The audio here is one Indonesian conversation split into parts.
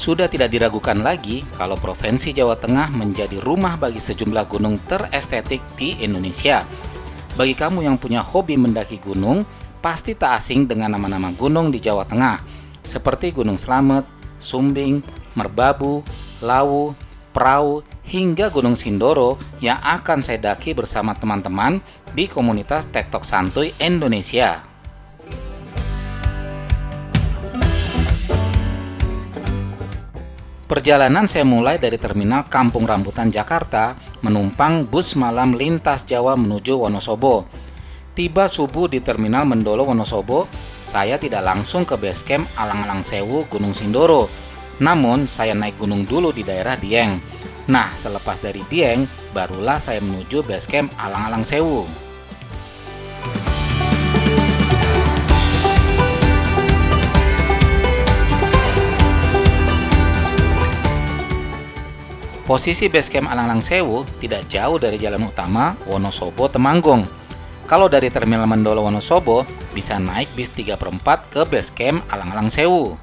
Sudah tidak diragukan lagi kalau Provinsi Jawa Tengah menjadi rumah bagi sejumlah gunung terestetik di Indonesia. Bagi kamu yang punya hobi mendaki gunung, pasti tak asing dengan nama-nama gunung di Jawa Tengah, seperti Gunung Slamet, Sumbing, Merbabu, Lawu, Prau, hingga Gunung Sindoro yang akan saya daki bersama teman-teman di komunitas Tektok Santuy Indonesia. Perjalanan saya mulai dari terminal Kampung Rambutan, Jakarta, menumpang bus malam lintas Jawa menuju Wonosobo. Tiba subuh di terminal Mendolo Wonosobo, saya tidak langsung ke base camp Alang-alang Sewu Gunung Sindoro. Namun, saya naik gunung dulu di daerah Dieng. Nah, selepas dari Dieng, barulah saya menuju base camp Alang-alang Sewu. Posisi base camp Alang-alang Sewu tidak jauh dari jalan utama Wonosobo Temanggung. Kalau dari terminal Mendolo Wonosobo, bisa naik bis 3/4 ke base camp Alang-alang Sewu.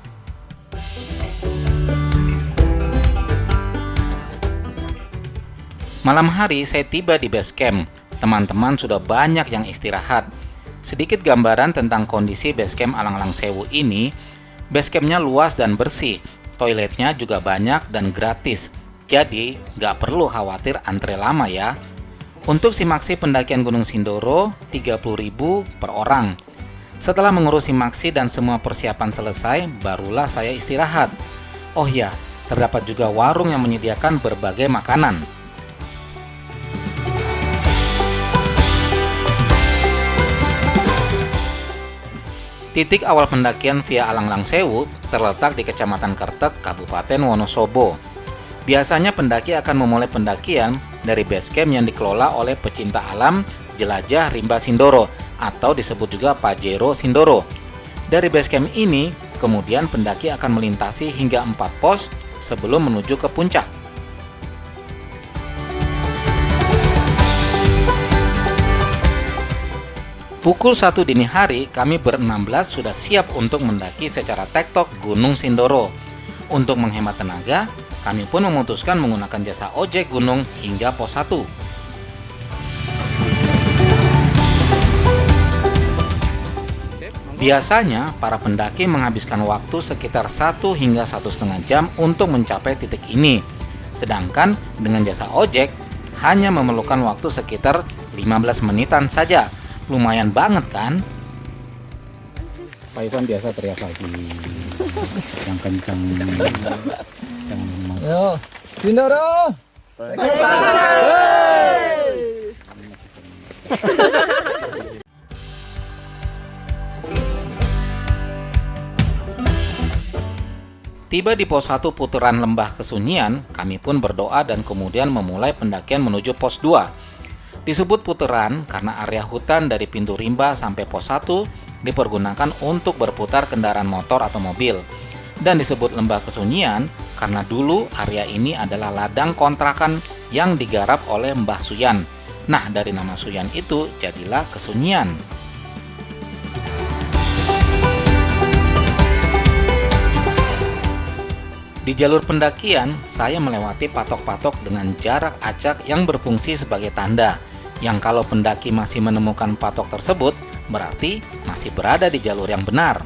Malam hari saya tiba di base camp. Teman-teman sudah banyak yang istirahat. Sedikit gambaran tentang kondisi base camp Alang-alang Sewu ini. Base campnya luas dan bersih. Toiletnya juga banyak dan gratis. Jadi, nggak perlu khawatir antre lama ya. Untuk simaksi pendakian Gunung Sindoro, 30.000 per orang. Setelah mengurus simaksi dan semua persiapan selesai, barulah saya istirahat. Oh ya, terdapat juga warung yang menyediakan berbagai makanan. Titik awal pendakian via Alang-alang Sewu terletak di Kecamatan Kertek, Kabupaten Wonosobo. Biasanya pendaki akan memulai pendakian dari base camp yang dikelola oleh pecinta alam Jelajah Rimba Sindoro atau disebut juga Pajero Sindoro. Dari base camp ini, kemudian pendaki akan melintasi hingga 4 pos sebelum menuju ke puncak. Pukul 1 dini hari, kami ber-16 sudah siap untuk mendaki secara tektok Gunung Sindoro. Untuk menghemat tenaga, kami pun memutuskan menggunakan jasa ojek gunung hingga pos 1. Biasanya, para pendaki menghabiskan waktu sekitar 1 hingga 1,5 jam untuk mencapai titik ini. Sedangkan dengan jasa ojek, hanya memerlukan waktu sekitar 15 menitan saja. Lumayan banget kan? Pak Ivan biasa teriak lagi yang kencang. Yo, Sindoro. Tiba di pos 1 putaran lembah Kesunyian, kami pun berdoa dan kemudian memulai pendakian menuju pos 2. Disebut putaran karena area hutan dari pintu rimba sampai pos 1 dipergunakan untuk berputar kendaraan motor atau mobil. Dan disebut lembah Kesunyian karena dulu area ini adalah ladang kontrakan yang digarap oleh Mbah Suyan. Nah, dari nama Suyan itu jadilah Kesunyian. Di jalur pendakian, saya melewati patok-patok dengan jarak acak yang berfungsi sebagai tanda. Yang kalau pendaki masih menemukan patok tersebut, berarti masih berada di jalur yang benar.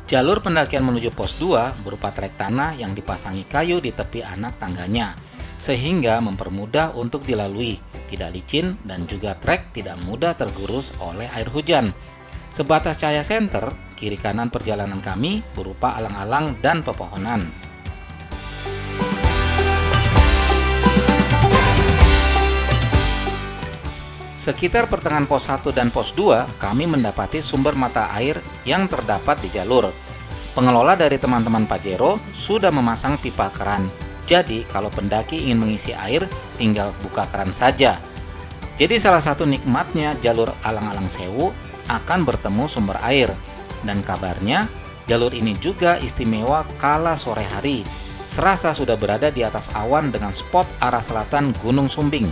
Jalur pendakian menuju pos 2 berupa trek tanah yang dipasangi kayu di tepi anak tangganya, sehingga mempermudah untuk dilalui, tidak licin dan juga trek tidak mudah tergerus oleh air hujan. Sebatas cahaya senter, kiri kanan perjalanan kami berupa alang-alang dan pepohonan. Sekitar pertengahan pos 1 dan pos 2, kami mendapati sumber mata air yang terdapat di jalur. Pengelola dari teman-teman Pajero sudah memasang pipa keran. Jadi kalau pendaki ingin mengisi air, tinggal buka keran saja. Jadi salah satu nikmatnya jalur Alang-alang Sewu akan bertemu sumber air. Dan kabarnya, jalur ini juga istimewa kala sore hari. serasa sudah berada di atas awan dengan spot arah selatan Gunung Sumbing.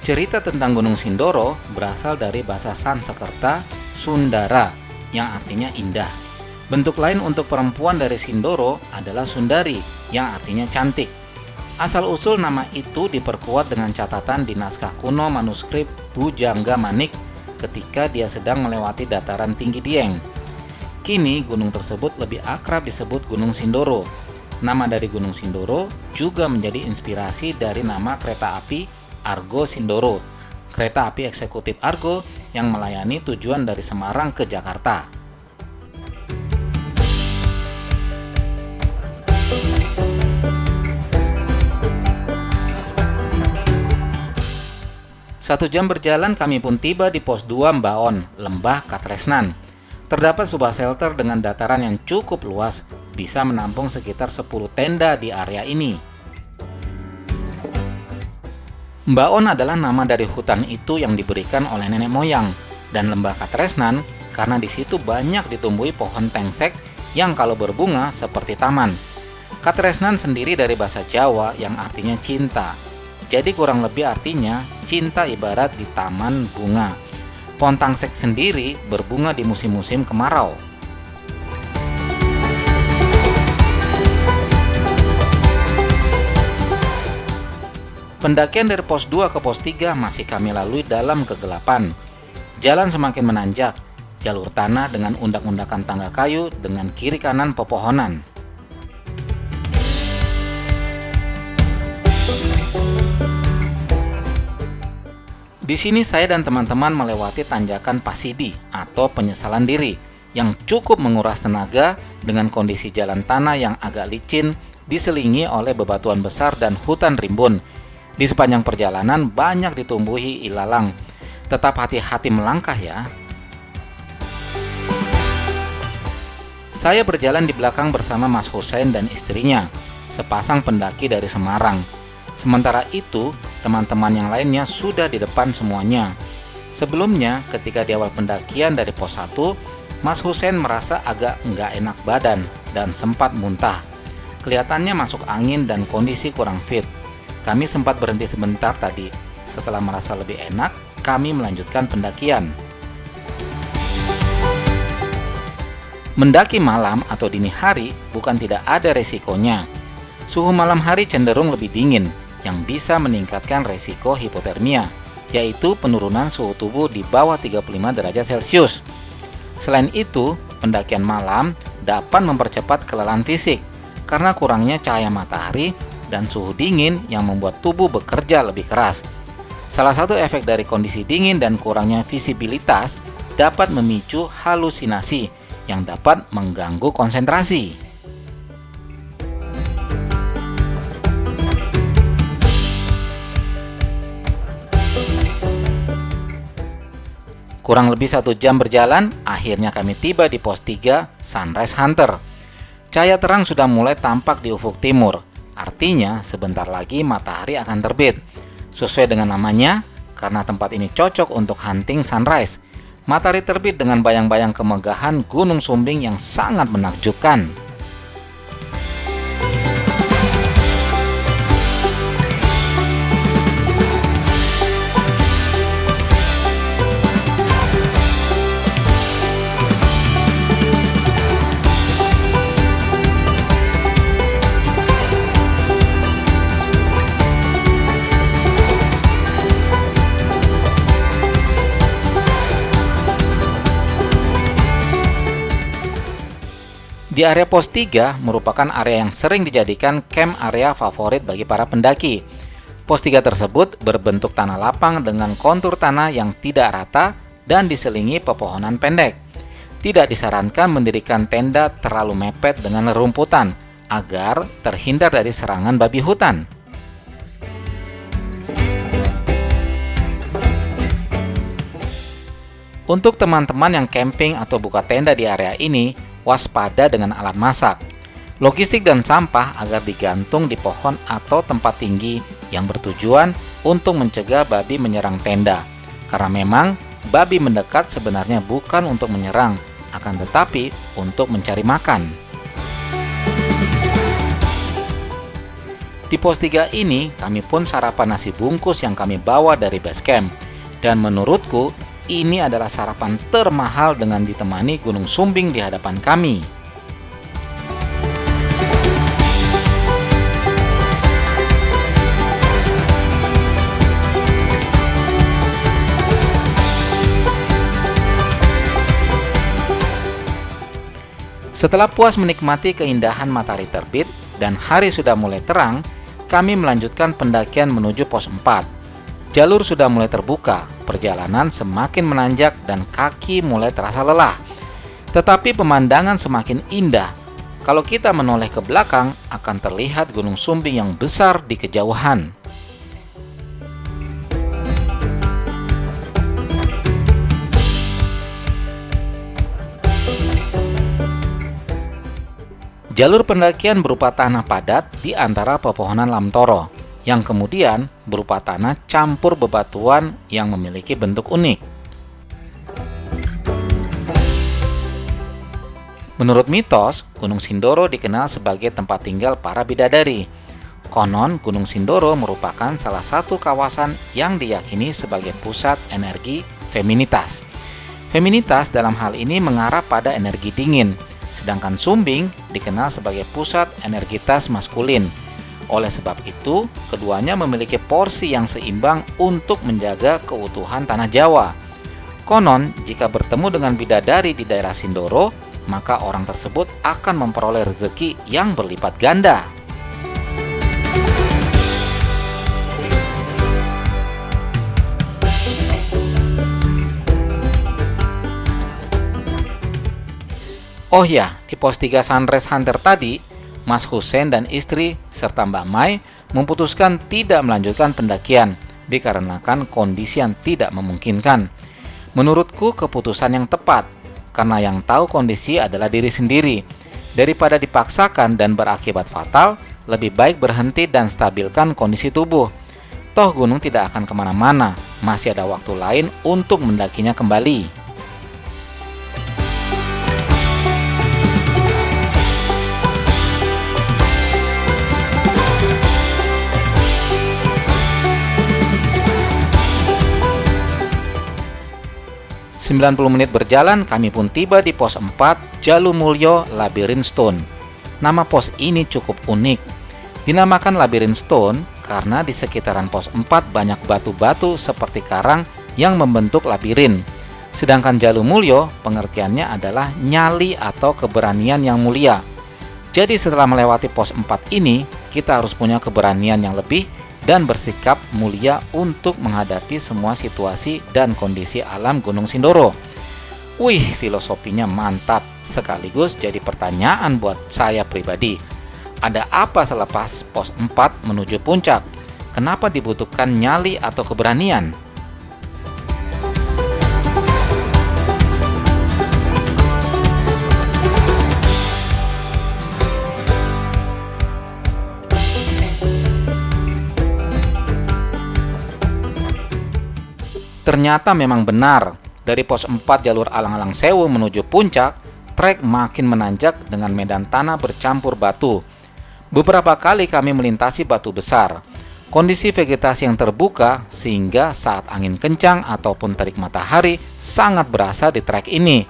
Cerita tentang Gunung Sindoro berasal dari bahasa Sanskerta Sundara yang artinya indah. Bentuk lain untuk perempuan dari Sindoro adalah Sundari yang artinya cantik. Asal-usul nama itu diperkuat dengan catatan di naskah kuno manuskrip Bujangga Manik ketika dia sedang melewati dataran tinggi Dieng. Kini gunung tersebut lebih akrab disebut Gunung Sindoro. Nama dari Gunung Sindoro juga menjadi inspirasi dari nama kereta api Argo Sindoro, kereta api eksekutif Argo yang melayani tujuan dari Semarang ke Jakarta. Satu jam berjalan kami pun tiba di pos 2 Mbaon, Lembah Katresnan. Terdapat sebuah shelter dengan dataran yang cukup luas, bisa menampung sekitar 10 tenda di area ini. Mbaon adalah nama dari hutan itu yang diberikan oleh nenek moyang, dan Lembah Katresnan karena di situ banyak ditumbuhi pohon tengsek yang kalau berbunga seperti taman. Katresnan sendiri dari bahasa Jawa yang artinya cinta. Jadi kurang lebih artinya cinta ibarat di taman bunga. Pohon tengsek sendiri berbunga di musim-musim kemarau. Pendakian dari pos 2 ke pos 3 masih kami lalui dalam kegelapan. Jalan semakin menanjak, jalur tanah dengan undak-undakan tangga kayu dengan kiri kanan pepohonan. Di sini saya dan teman-teman melewati tanjakan Pasidi atau penyesalan diri yang cukup menguras tenaga dengan kondisi jalan tanah yang agak licin diselingi oleh bebatuan besar dan hutan rimbun. Di sepanjang perjalanan banyak ditumbuhi ilalang. Tetap hati-hati melangkah ya. Saya berjalan di belakang bersama Mas Hussein dan istrinya, sepasang pendaki dari Semarang. Sementara itu, teman-teman yang lainnya sudah di depan semuanya. Sebelumnya, ketika di awal pendakian dari pos 1, Mas Hussein merasa agak nggak enak badan dan sempat muntah. Kelihatannya masuk angin dan kondisi kurang fit. Kami sempat berhenti sebentar tadi. Setelah merasa lebih enak, kami melanjutkan pendakian. Mendaki malam atau dini hari bukan tidak ada resikonya. Suhu malam hari cenderung lebih dingin, yang bisa meningkatkan resiko hipotermia, yaitu penurunan suhu tubuh di bawah 35 derajat Celcius. Selain itu, pendakian malam dapat mempercepat kelelahan fisik karena kurangnya cahaya matahari dan suhu dingin yang membuat tubuh bekerja lebih keras. Salah satu efek dari kondisi dingin dan kurangnya visibilitas dapat memicu halusinasi yang dapat mengganggu konsentrasi. Kurang lebih 1 jam berjalan, akhirnya kami tiba di pos 3 Sunrise Hunter. Cahaya terang sudah mulai tampak di ufuk timur. Artinya sebentar lagi matahari akan terbit. Sesuai dengan namanya, karena tempat ini cocok untuk hunting sunrise. Matahari terbit dengan bayang-bayang kemegahan Gunung Sumbing yang sangat menakjubkan. Di area pos 3 merupakan area yang sering dijadikan camp area favorit bagi para pendaki. Pos 3 tersebut berbentuk tanah lapang dengan kontur tanah yang tidak rata dan diselingi pepohonan pendek. Tidak disarankan mendirikan tenda terlalu mepet dengan rerumputan agar terhindar dari serangan babi hutan. Untuk teman-teman yang camping atau buka tenda di area ini, waspada dengan alat masak, logistik dan sampah agar digantung di pohon atau tempat tinggi yang bertujuan untuk mencegah babi menyerang tenda. Karena memang babi mendekat sebenarnya bukan untuk menyerang, akan tetapi untuk mencari makan. Di pos 3 ini, kami pun sarapan nasi bungkus yang kami bawa dari base camp. Dan menurutku, ini adalah sarapan termahal dengan ditemani Gunung Sumbing di hadapan kami. Setelah puas menikmati keindahan matahari terbit dan hari sudah mulai terang, kami melanjutkan pendakian menuju pos 4. Jalur sudah mulai terbuka, perjalanan semakin menanjak dan kaki mulai terasa lelah. Tetapi pemandangan semakin indah. Kalau kita menoleh ke belakang, akan terlihat Gunung Sumbing yang besar di kejauhan. Jalur pendakian berupa tanah padat di antara pepohonan lamtoro, yang kemudian berupa tanah campur bebatuan yang memiliki bentuk unik. Menurut mitos, Gunung Sindoro dikenal sebagai tempat tinggal para bidadari. Konon, Gunung Sindoro merupakan salah satu kawasan yang diyakini sebagai pusat energi feminitas. Feminitas dalam hal ini mengarah pada energi dingin, sedangkan Sumbing dikenal sebagai pusat energitas maskulin. Oleh sebab itu, keduanya memiliki porsi yang seimbang untuk menjaga keutuhan tanah Jawa. Konon, jika bertemu dengan bidadari di daerah Sindoro, maka orang tersebut akan memperoleh rezeki yang berlipat ganda. Oh ya, di pos 3 Sunrise Hunter tadi, Mas Hussein dan istri serta Mbak Mai memutuskan tidak melanjutkan pendakian dikarenakan kondisi yang tidak memungkinkan. Menurutku keputusan yang tepat, karena yang tahu kondisi adalah diri sendiri. Daripada dipaksakan dan berakibat fatal, lebih baik berhenti dan stabilkan kondisi tubuh. Toh gunung tidak akan kemana-mana, masih ada waktu lain untuk mendakinya kembali. ...90 menit berjalan, kami pun tiba di pos 4 Jalumulyo Labyrinth Stone. Nama pos ini cukup unik. Dinamakan Labyrinth Stone karena di sekitaran pos 4 banyak batu-batu seperti karang yang membentuk labirin. Sedangkan Jalumulyo pengertiannya adalah nyali atau keberanian yang mulia. Jadi setelah melewati pos 4 ini, kita harus punya keberanian yang lebih dan bersikap mulia untuk menghadapi semua situasi dan kondisi alam Gunung Sindoro. Wih, filosofinya mantap, sekaligus jadi pertanyaan buat saya pribadi. Ada apa selepas pos 4 menuju puncak? Kenapa dibutuhkan nyali atau keberanian? Ternyata memang benar, dari pos 4 jalur Alang-Alang Sewu menuju puncak, trek makin menanjak dengan medan tanah bercampur batu. Beberapa kali kami melintasi batu besar. Kondisi vegetasi yang terbuka sehingga saat angin kencang ataupun terik matahari sangat berasa di trek ini.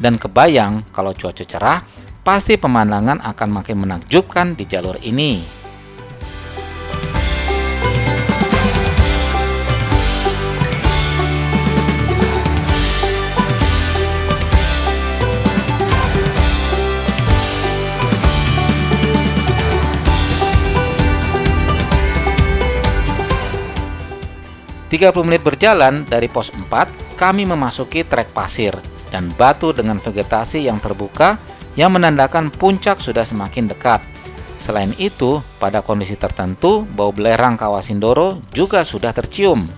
Dan kebayang kalau cuaca cerah, pasti pemandangan akan makin menakjubkan di jalur ini. Tiga 30 menit berjalan dari pos 4, kami memasuki trek pasir dan batu dengan vegetasi yang terbuka yang menandakan puncak sudah semakin dekat. Selain itu, pada kondisi tertentu, bau belerang Kawah Sindoro juga sudah tercium.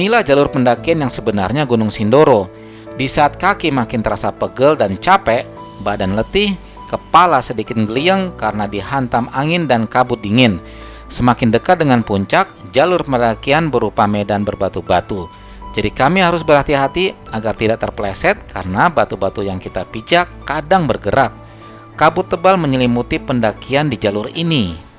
Inilah jalur pendakian yang sebenarnya Gunung Sindoro. Di saat kaki makin terasa pegel dan capek, badan letih, kepala sedikit geliang karena dihantam angin dan kabut dingin. Semakin dekat dengan puncak, jalur pendakian berupa medan berbatu-batu. Jadi kami harus berhati-hati agar tidak terpeleset karena batu-batu yang kita pijak kadang bergerak. Kabut tebal menyelimuti pendakian di jalur ini.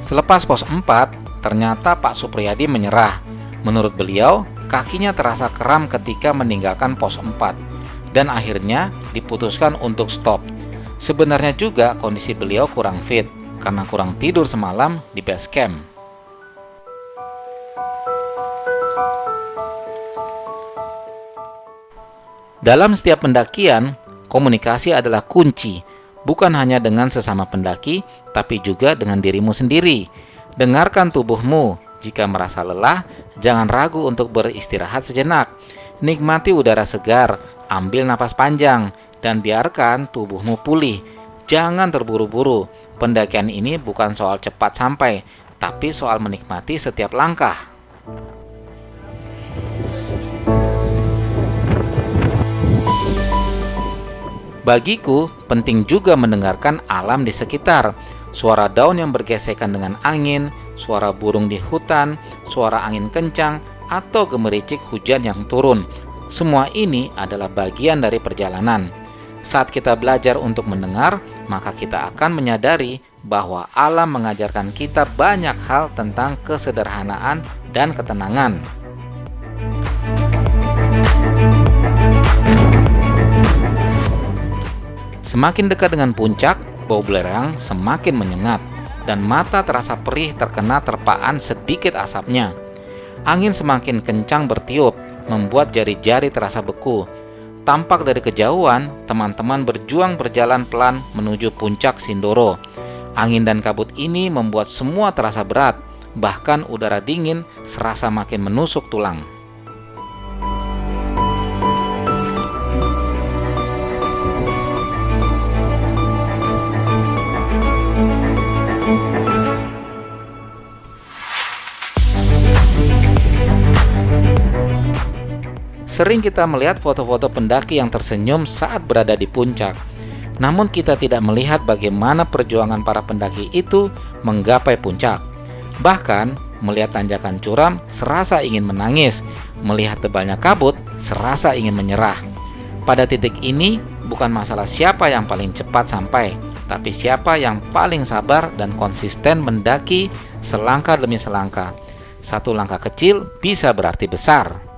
Selepas pos 4, ternyata Pak Supriyadi menyerah. Menurut beliau, kakinya terasa kram ketika meninggalkan pos 4 dan akhirnya diputuskan untuk stop. Sebenarnya juga kondisi beliau kurang fit karena kurang tidur semalam di base camp. Dalam setiap pendakian, komunikasi adalah kunci, bukan hanya dengan sesama pendaki, tapi juga dengan dirimu sendiri. Dengarkan tubuhmu. Jika merasa lelah, jangan ragu untuk beristirahat sejenak. Nikmati udara segar, ambil napas panjang, dan biarkan tubuhmu pulih. Jangan terburu-buru. Pendakian ini bukan soal cepat sampai, tapi soal menikmati setiap langkah. Bagiku, penting juga mendengarkan alam di sekitar. Suara daun yang bergesekan dengan angin, suara burung di hutan, suara angin kencang, atau gemericik hujan yang turun. Semua ini adalah bagian dari perjalanan. Saat kita belajar untuk mendengar, maka kita akan menyadari bahwa alam mengajarkan kita banyak hal tentang kesederhanaan dan ketenangan. Semakin dekat dengan puncak, bau belerang semakin menyengat dan mata terasa perih terkena terpaan sedikit asapnya. Angin semakin kencang bertiup, membuat jari-jari terasa beku. Tampak dari kejauhan, teman-teman berjuang berjalan pelan menuju puncak Sindoro. Angin dan kabut ini membuat semua terasa berat, bahkan udara dingin serasa makin menusuk tulang. Sering kita melihat foto-foto pendaki yang tersenyum saat berada di puncak. Namun kita tidak melihat bagaimana perjuangan para pendaki itu menggapai puncak. Bahkan, melihat tanjakan curam serasa ingin menangis, melihat tebalnya kabut serasa ingin menyerah. Pada titik ini, bukan masalah siapa yang paling cepat sampai, tapi siapa yang paling sabar dan konsisten mendaki selangkah demi selangkah. Satu langkah kecil bisa berarti besar.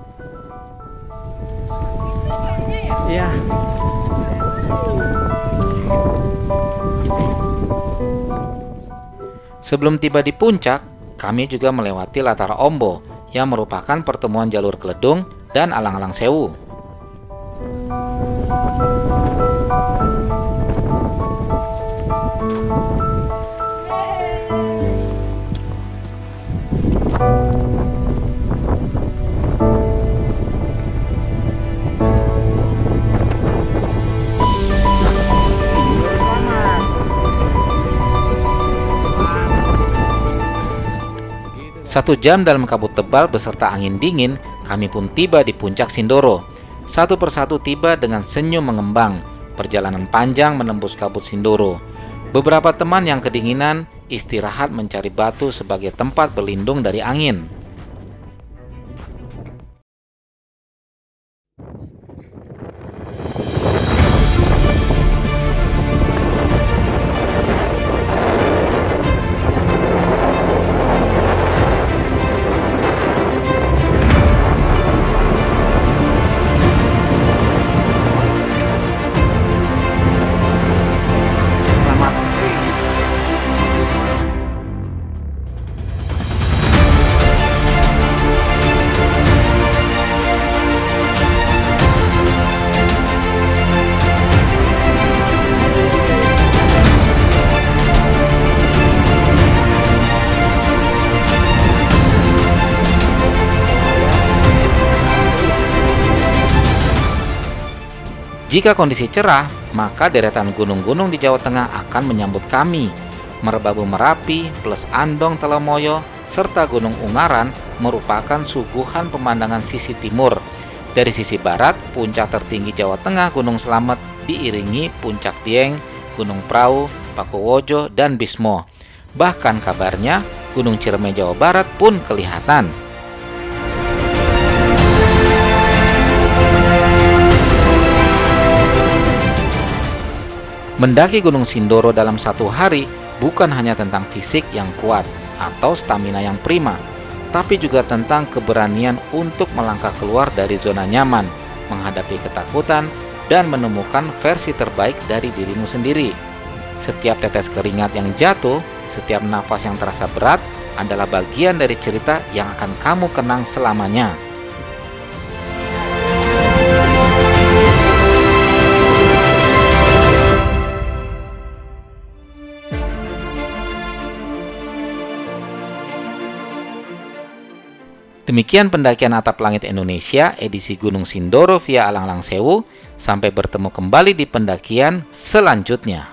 Ya. Sebelum tiba di puncak, kami juga melewati Latar Ombo yang merupakan pertemuan jalur Keledung dan Alang-alang Sewu. Satu jam dalam kabut tebal beserta angin dingin, kami pun tiba di puncak Sindoro. Satu persatu tiba dengan senyum mengembang. Perjalanan panjang menembus kabut Sindoro. Beberapa teman yang kedinginan istirahat mencari batu sebagai tempat berlindung dari angin. Jika kondisi cerah, maka deretan gunung-gunung di Jawa Tengah akan menyambut kami. Merbabu Merapi plus Andong Telemoyo serta Gunung Ungaran merupakan suguhan pemandangan sisi timur. Dari sisi barat, puncak tertinggi Jawa Tengah Gunung Slamet diiringi Puncak Dieng, Gunung Prau, Pakuwojo, dan Bismo. Bahkan kabarnya Gunung Ciremai Jawa Barat pun kelihatan. Mendaki Gunung Sindoro dalam satu hari bukan hanya tentang fisik yang kuat atau stamina yang prima, tapi juga tentang keberanian untuk melangkah keluar dari zona nyaman, menghadapi ketakutan, dan menemukan versi terbaik dari dirimu sendiri. Setiap tetes keringat yang jatuh, setiap nafas yang terasa berat adalah bagian dari cerita yang akan kamu kenang selamanya. Demikian pendakian atap langit Indonesia edisi Gunung Sindoro via Alang-Alang Sewu. Sampai bertemu kembali di pendakian selanjutnya.